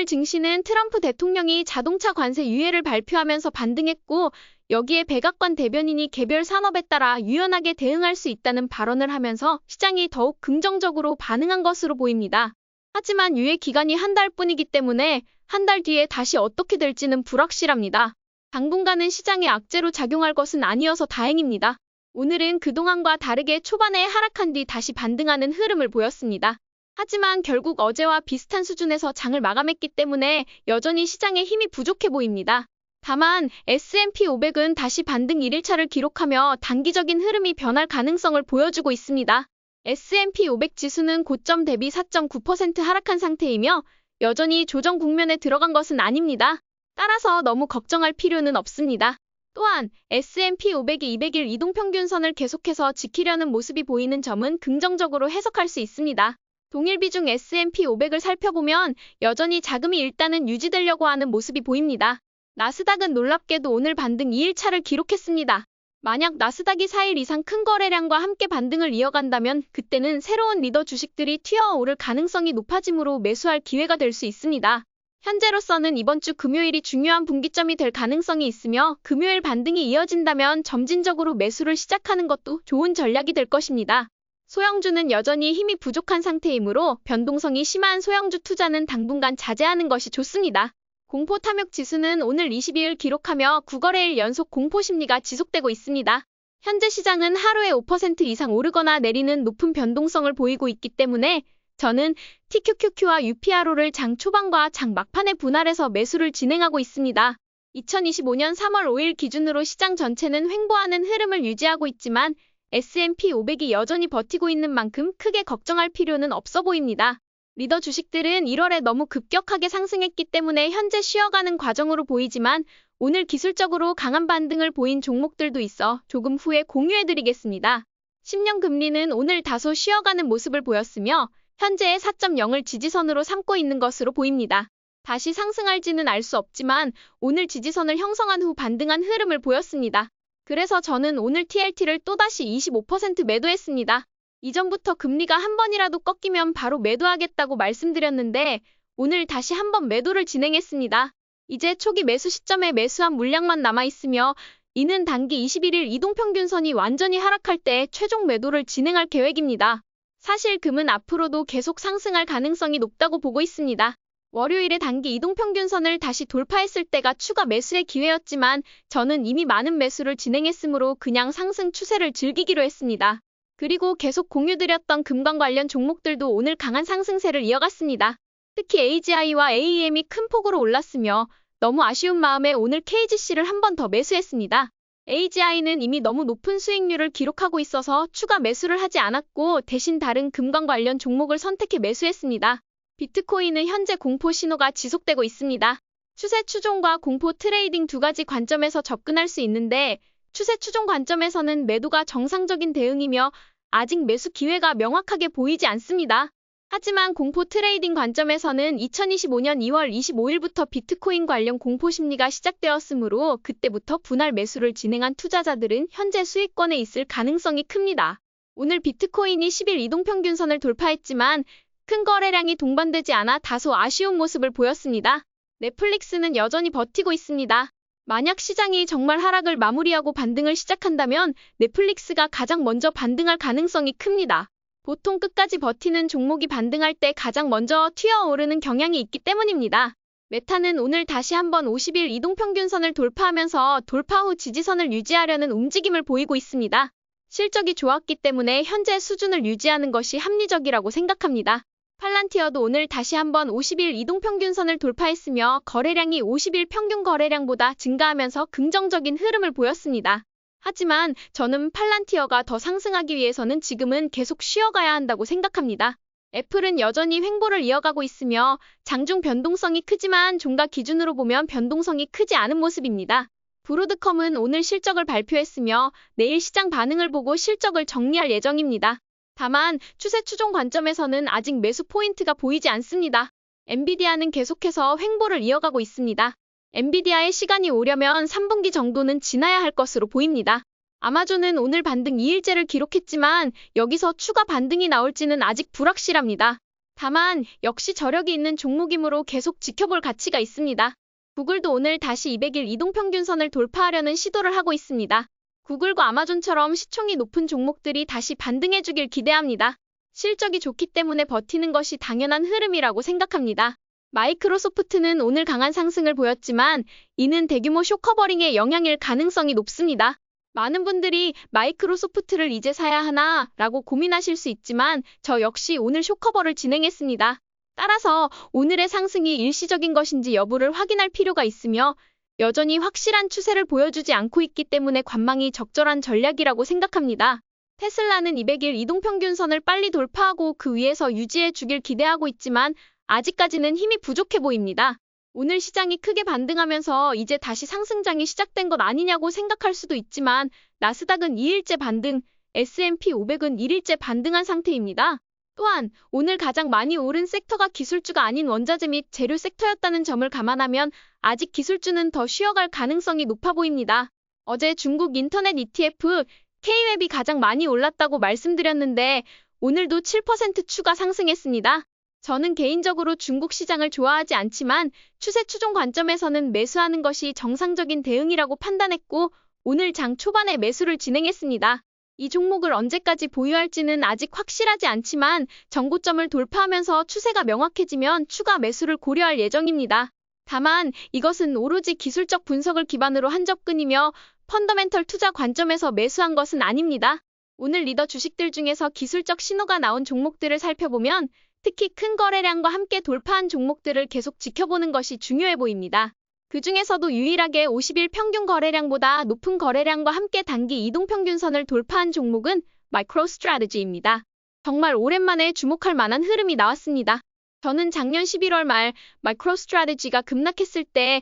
증시는 트럼프 대통령이 자동차 관세 유예를 발표하면서 반등했고, 여기에 백악관 대변인이 개별 산업에 따라 유연하게 대응할 수 있다는 발언을 하면서 시장이 더욱 긍정적으로 반응한 것으로 보입니다. 하지만 유예 기간이 한 달뿐이기 때문에 한 달 뒤에 다시 어떻게 될지는 불확실합니다. 당분간은 시장에 악재로 작용할 것은 아니어서 다행입니다. 오늘은 그동안과 다르게 초반에 하락한 뒤 다시 반등하는 흐름을 보였습니다. 하지만 결국 어제와 비슷한 수준에서 장을 마감했기 때문에 여전히 시장에 힘이 부족해 보입니다. 다만 S&P 500은 다시 반등 1일차를 기록하며 단기적인 흐름이 변할 가능성을 보여주고 있습니다. S&P 500 지수는 고점 대비 4.9% 하락한 상태이며 여전히 조정 국면에 들어간 것은 아닙니다. 따라서 너무 걱정할 필요는 없습니다. 또한 S&P 500이 200일 이동평균선을 계속해서 지키려는 모습이 보이는 점은 긍정적으로 해석할 수 있습니다. 동일 비중 S&P 500을 살펴보면 여전히 자금이 일단은 유지되려고 하는 모습이 보입니다. 나스닥은 놀랍게도 오늘 반등 2일차를 기록했습니다. 만약 나스닥이 4일 이상 큰 거래량과 함께 반등을 이어간다면 그때는 새로운 리더 주식들이 튀어오를 가능성이 높아지므로 매수할 기회가 될 수 있습니다. 현재로서는 이번 주 금요일이 중요한 분기점이 될 가능성이 있으며 금요일 반등이 이어진다면 점진적으로 매수를 시작하는 것도 좋은 전략이 될 것입니다. 소형주는 여전히 힘이 부족한 상태이므로 변동성이 심한 소형주 투자는 당분간 자제하는 것이 좋습니다. 공포 탐욕 지수는 오늘 22일 기록하며 9거래일 연속 공포 심리가 지속되고 있습니다. 현재 시장은 하루에 5% 이상 오르거나 내리는 높은 변동성을 보이고 있기 때문에 저는 TQQQ와 UPRO를 장 초반과 장 막판에 분할해서 매수를 진행하고 있습니다. 2025년 3월 5일 기준으로 시장 전체는 횡보하는 흐름을 유지하고 있지만 S&P 500이 여전히 버티고 있는 만큼 크게 걱정할 필요는 없어 보입니다. 리더 주식들은 1월에 너무 급격하게 상승했기 때문에 현재 쉬어가는 과정으로 보이지만 오늘 기술적으로 강한 반등을 보인 종목들도 있어 조금 후에 공유해드리겠습니다. 10년 금리는 오늘 다소 쉬어가는 모습을 보였으며 현재의 4.0을 지지선으로 삼고 있는 것으로 보입니다. 다시 상승할지는 알 수 없지만 오늘 지지선을 형성한 후 반등한 흐름을 보였습니다. 그래서 저는 오늘 TLT를 또다시 25% 매도했습니다. 이전부터 금리가 한 번이라도 꺾이면 바로 매도하겠다고 말씀드렸는데 오늘 다시 한번 매도를 진행했습니다. 이제 초기 매수 시점에 매수한 물량만 남아있으며 이는 단기 21일 이동평균선이 완전히 하락할 때 최종 매도를 진행할 계획입니다. 사실 금은 앞으로도 계속 상승할 가능성이 높다고 보고 있습니다. 월요일에 단기 이동평균선을 다시 돌파했을 때가 추가 매수의 기회였지만 저는 이미 많은 매수를 진행했으므로 그냥 상승 추세를 즐기기로 했습니다. 그리고 계속 공유드렸던 금광 관련 종목들도 오늘 강한 상승세를 이어갔습니다. 특히 AGI와 AEM이 큰 폭으로 올랐으며 너무 아쉬운 마음에 오늘 KGC를 한 번 더 매수했습니다. AGI는 이미 너무 높은 수익률을 기록하고 있어서 추가 매수를 하지 않았고 대신 다른 금광 관련 종목을 선택해 매수했습니다. 비트코인은 현재 공포 신호가 지속되고 있습니다. 추세 추종과 공포 트레이딩 두 가지 관점에서 접근할 수 있는데 추세 추종 관점에서는 매도가 정상적인 대응이며 아직 매수 기회가 명확하게 보이지 않습니다. 하지만 공포 트레이딩 관점에서는 2025년 2월 25일부터 비트코인 관련 공포 심리가 시작되었으므로 그때부터 분할 매수를 진행한 투자자들은 현재 수익권에 있을 가능성이 큽니다. 오늘 비트코인이 10일 이동평균선을 돌파했지만 큰 거래량이 동반되지 않아 다소 아쉬운 모습을 보였습니다. 넷플릭스는 여전히 버티고 있습니다. 만약 시장이 정말 하락을 마무리하고 반등을 시작한다면 넷플릭스가 가장 먼저 반등할 가능성이 큽니다. 보통 끝까지 버티는 종목이 반등할 때 가장 먼저 튀어오르는 경향이 있기 때문입니다. 메타는 오늘 다시 한번 50일 이동평균선을 돌파하면서 돌파 후 지지선을 유지하려는 움직임을 보이고 있습니다. 실적이 좋았기 때문에 현재 수준을 유지하는 것이 합리적이라고 생각합니다. 팔란티어도 오늘 다시 한번 50일 이동평균선을 돌파했으며 거래량이 50일 평균 거래량보다 증가하면서 긍정적인 흐름을 보였습니다. 하지만 저는 팔란티어가 더 상승하기 위해서는 지금은 계속 쉬어가야 한다고 생각합니다. 애플은 여전히 횡보를 이어가고 있으며 장중 변동성이 크지만 종가 기준으로 보면 변동성이 크지 않은 모습입니다. 브로드컴은 오늘 실적을 발표했으며 내일 시장 반응을 보고 실적을 정리할 예정입니다. 다만 추세 추종 관점에서는 아직 매수 포인트가 보이지 않습니다. 엔비디아는 계속해서 횡보를 이어가고 있습니다. 엔비디아의 시간이 오려면 3분기 정도는 지나야 할 것으로 보입니다. 아마존은 오늘 반등 2일째를 기록했지만 여기서 추가 반등이 나올지는 아직 불확실합니다. 다만 역시 저력이 있는 종목이므로 계속 지켜볼 가치가 있습니다. 구글도 오늘 다시 200일 이동평균선을 돌파하려는 시도를 하고 있습니다. 구글과 아마존처럼 시총이 높은 종목들이 다시 반등해주길 기대합니다. 실적이 좋기 때문에 버티는 것이 당연한 흐름이라고 생각합니다. 마이크로소프트는 오늘 강한 상승을 보였지만 이는 대규모 숏커버링의 영향일 가능성이 높습니다. 많은 분들이 마이크로소프트를 이제 사야 하나 라고 고민하실 수 있지만 저 역시 오늘 숏커버를 진행했습니다. 따라서 오늘의 상승이 일시적인 것인지 여부를 확인할 필요가 있으며 여전히 확실한 추세를 보여주지 않고 있기 때문에 관망이 적절한 전략이라고 생각합니다. 테슬라는 200일 이동평균선을 빨리 돌파하고 그 위에서 유지해 주길 기대하고 있지만 아직까지는 힘이 부족해 보입니다. 오늘 시장이 크게 반등하면서 이제 다시 상승장이 시작된 것 아니냐고 생각할 수도 있지만 나스닥은 2일째 반등, S&P 500은 1일째 반등한 상태입니다. 또한 오늘 가장 많이 오른 섹터가 기술주가 아닌 원자재 및 재료 섹터였다는 점을 감안하면 아직 기술주는 더 쉬어갈 가능성이 높아 보입니다. 어제 중국 인터넷 ETF K웹이 가장 많이 올랐다고 말씀드렸는데 오늘도 7% 추가 상승했습니다. 저는 개인적으로 중국 시장을 좋아하지 않지만 추세 추종 관점에서는 매수하는 것이 정상적인 대응이라고 판단했고 오늘 장 초반에 매수를 진행했습니다. 이 종목을 언제까지 보유할지는 아직 확실하지 않지만 정고점을 돌파하면서 추세가 명확해지면 추가 매수를 고려할 예정입니다. 다만 이것은 오로지 기술적 분석을 기반으로 한 접근이며 펀더멘털 투자 관점에서 매수한 것은 아닙니다. 오늘 리더 주식들 중에서 기술적 신호가 나온 종목들을 살펴보면 특히 큰 거래량과 함께 돌파한 종목들을 계속 지켜보는 것이 중요해 보입니다. 그 중에서도 유일하게 50일 평균 거래량보다 높은 거래량과 함께 단기 이동평균선을 돌파한 종목은 마이크로스트래티지입니다. 정말 오랜만에 주목할 만한 흐름이 나왔습니다. 저는 작년 11월 말 마이크로스트래티지가 급락했을 때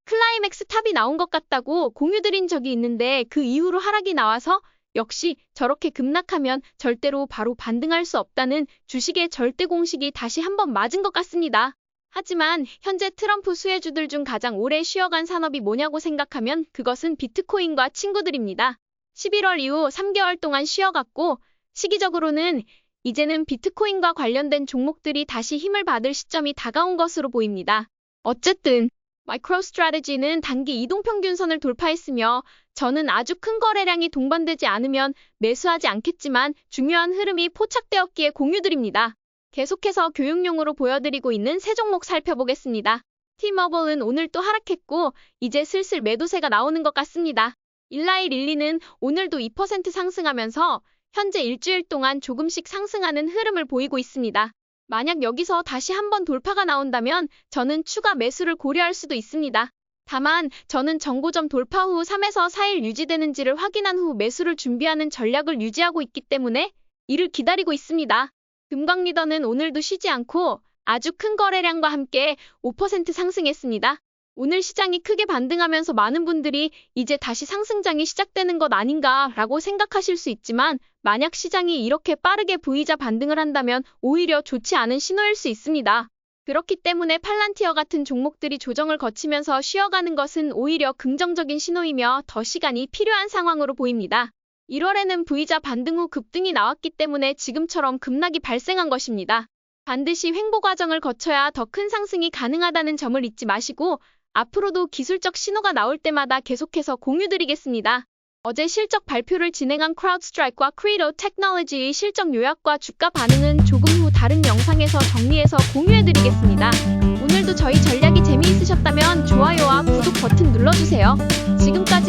클라이맥스 탑이 나온 것 같다고 공유드린 적이 있는데 그 이후로 하락이 나와서 역시 저렇게 급락하면 절대로 바로 반등할 수 없다는 주식의 절대 공식이 다시 한번 맞은 것 같습니다. 하지만 현재 트럼프 수혜주들 중 가장 오래 쉬어간 산업이 뭐냐고 생각하면 그것은 비트코인과 친구들입니다. 11월 이후 3개월 동안 쉬어갔고 시기적으로는 이제는 비트코인과 관련된 종목들이 다시 힘을 받을 시점이 다가온 것으로 보입니다. 어쨌든 마이크로스트래티지는 단기 이동평균선을 돌파했으며 저는 아주 큰 거래량이 동반되지 않으면 매수하지 않겠지만 중요한 흐름이 포착되었기에 공유드립니다. 계속해서 교육용으로 보여드리고 있는 세 종목 살펴보겠습니다. T-Mobile은 오늘 또 하락했고 이제 슬슬 매도세가 나오는 것 같습니다. 일라이릴리는 오늘도 2% 상승하면서 현재 일주일 동안 조금씩 상승하는 흐름을 보이고 있습니다. 만약 여기서 다시 한번 돌파가 나온다면 저는 추가 매수를 고려할 수도 있습니다. 다만 저는 정고점 돌파 후 3에서 4일 유지되는지를 확인한 후 매수를 준비하는 전략을 유지하고 있기 때문에 이를 기다리고 있습니다. 금광리더는 오늘도 쉬지 않고 아주 큰 거래량과 함께 5% 상승했습니다. 오늘 시장이 크게 반등하면서 많은 분들이 이제 다시 상승장이 시작되는 것 아닌가라고 생각하실 수 있지만 만약 시장이 이렇게 빠르게 V자 반등을 한다면 오히려 좋지 않은 신호일 수 있습니다. 그렇기 때문에 팔란티어 같은 종목들이 조정을 거치면서 쉬어가는 것은 오히려 긍정적인 신호이며 더 시간이 필요한 상황으로 보입니다. 1월에는 V자 반등 후 급등이 나왔기 때문에 지금처럼 급락이 발생한 것입니다. 반드시 횡보 과정을 거쳐야 더 큰 상승이 가능하다는 점을 잊지 마시고 앞으로도 기술적 신호가 나올 때마다 계속해서 공유드리겠습니다. 어제 실적 발표를 진행한 크라우드스트라이크와 크리도 테크놀로지의 실적 요약과 주가 반응은 조금 후 다른 영상에서 정리해서 공유해드리겠습니다. 오늘도 저희 전략이 재미있으셨다면 좋아요와 구독 버튼 눌러주세요. 지금까지